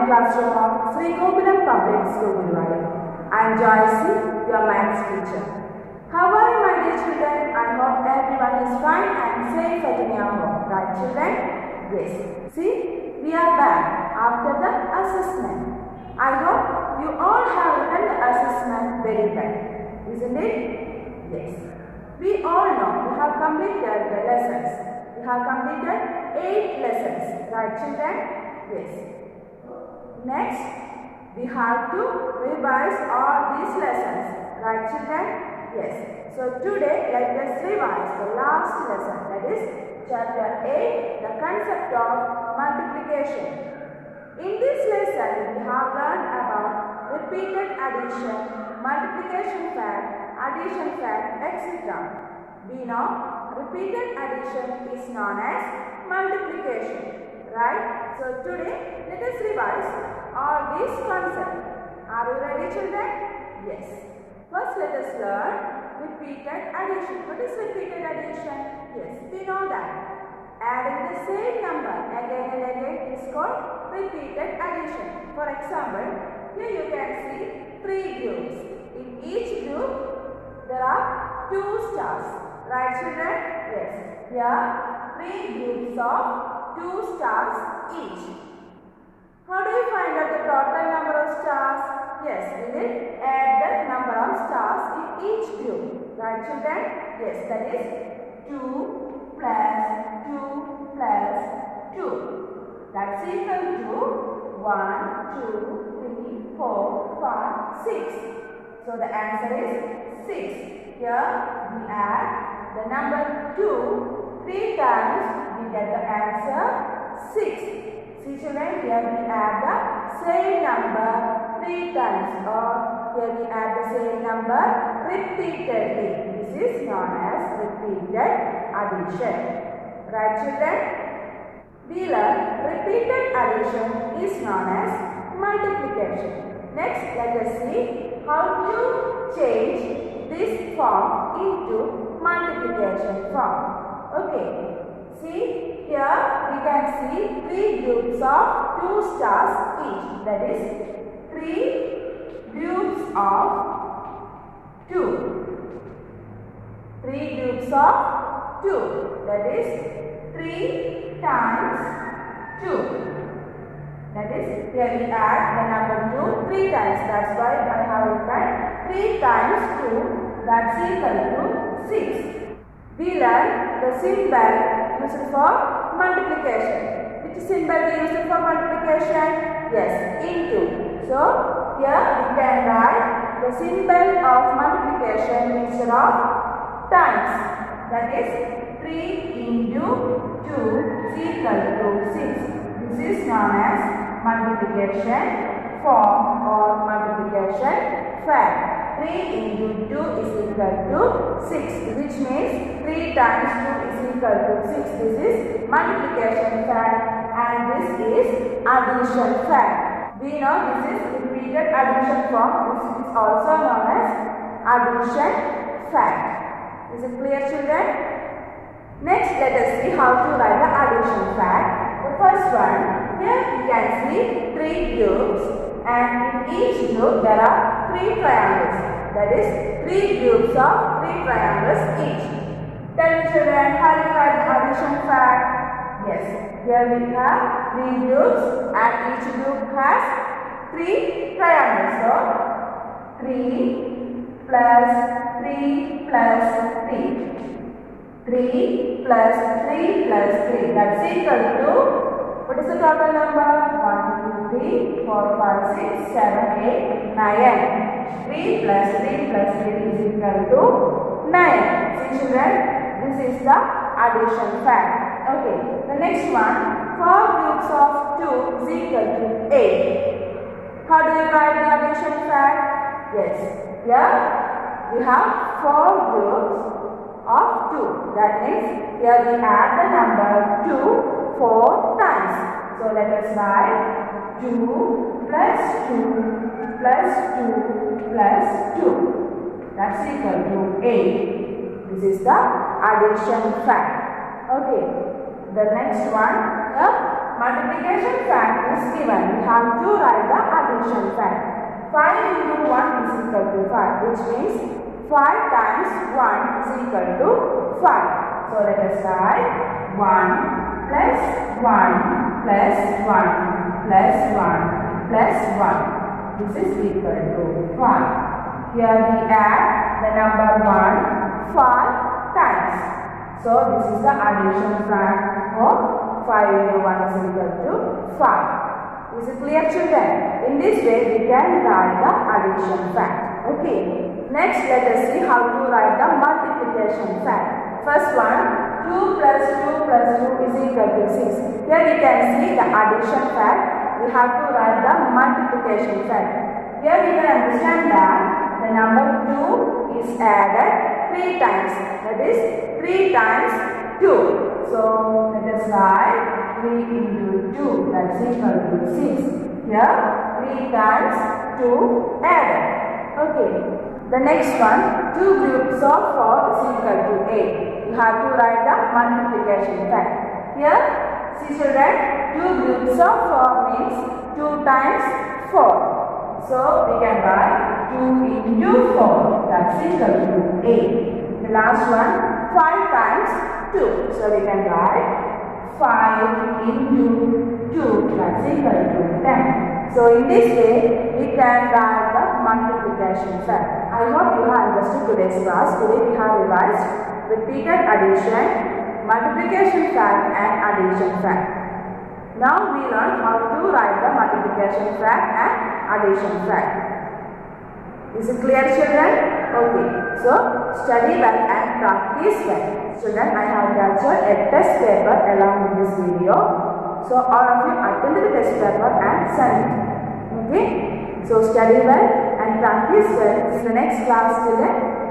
online classroom of Sri Gokulam Public School, Guruvayur. I am Joyce, your maths teacher. How are you, my dear children? I hope everyone is fine and safe at your home. Right, children? Yes. See, we are back after the assessment. I hope you all have written the assessment very well. Isn't it? Yes. We all know we have completed the lessons. We have completed 8 lessons. Right, children? Yes. Next, we have to revise all these lessons. Right, children? Yes. So today, let us revise the last lesson. That is chapter 8, the concept of multiplication. In this lesson, we have learned about repeated addition, multiplication fact, addition fact, etc. We know repeated addition is known as multiplication. Right? So today, let us revise all these concepts. Are you ready, children? Yes. First, let us learn repeated addition. What is repeated addition? Yes, we know that. Adding the same number again and again is called repeated addition. For example, here you can see 3 groups. In each group, there are 2 stars. Right, children? Yes. Here, 3 groups of 2 stars each. How do you find out the total number of stars? Yes, we will add the number of stars in each group. Right, children? Yes, that is 2 plus 2 plus 2. That's equal to 1, 2, 3, 4, 5, 6. So the answer is 6. Here we add the number 2 3 times, we get the answer 6. See, children, here we add the same number 3 times, or here we add the same number repeatedly. This is known as repeated addition. Right, children? We learn repeated addition is known as multiplication. Next, let us see how to change this form into multiplication form. Okay. See, here we can see 3 groups of 2 stars each. That is 3 groups of 2. 3 groups of 2. That is 3 times 2. That is, here we add the number 2 3 times. That's why I have written 3 times 2. That's equal to 6. We learn the symbol used for multiplication. Which symbol we use for multiplication? Yes, into. So, here we can write the symbol of multiplication instead of times. That is 3 into 2 is equal to 6. This is known as multiplication form or multiplication fact. 3 into 2 is equal to 6, which means 3 times 2 is equal to 6. This is multiplication fact and this is addition fact. We know this is repeated addition form. This is also known as addition fact. Is it clear, children? Next, let us see how to write the addition fact. The first one, here we can see 3 groups and in each group there are 3 triangles. That is 3 groups of 3 triangles each. Tell me, children, how do you write the addition fact? Yes, here we have 3 groups and each group has 3 triangles. So 3 plus 3 plus 3. 3 plus 3 plus 3. That's equal to, what is the total number? 1, 2, 3, 4, 5, 6, 7, 8, 9. 3 plus 3 plus 3 is equal to 9. See, children, this is the addition fact. Okay, the next one, 4 groups of 2 is equal to 8. How do you write the addition fact? Yes, here we have 4 groups of 2. That means here we add the number 2 4 times. So let us write 2 plus 2 plus 2 plus 2. That's equal to 8. This is the addition fact. Okay. The next one, multiplication fact is given. We have to write the addition fact. 5 into 1 is equal to 5, which means 5 times 1 is equal to 5. So let us write 1 plus 1 plus 1 plus 1 plus 1. This is equal to 5. Here we add the number 1 5 times. So this is the addition fact of 5 into 1 is equal to 5. Is it clear, children? In this way we can write the addition fact. Okay. Next let us see how to write the multiplication fact. First one, 2 plus 2 plus 2 is equal to 6. Here we can see the addition fact. We have to write the multiplication fact. Here we can understand that the number 2 is added 3 times. That is 3 times 2. So let us write 3 into 2, that's equal to 6. Here 3 times 2 added. Okay. The next one, 2 groups of 4 is equal to 8. You have to write the multiplication fact. Here, see children, 2 groups of 4 means 2 times 4. So we can write 2 into 4, that's equal to 8. The last one, 5 times 2. So we can write 5 into 2, that's equal to 10. So in this way, we can write the multiplication fact. I hope you have understood today's class. Today we have revised repeated addition, multiplication fact and addition fact. Now we learn how to write the multiplication fact and addition fact. Is it clear, children? Okay. So study well and practice well. Children, I have captured a test paper along with this video. So all of you attend the test paper and send it. Okay. So study well and practice well. This is the next class, children.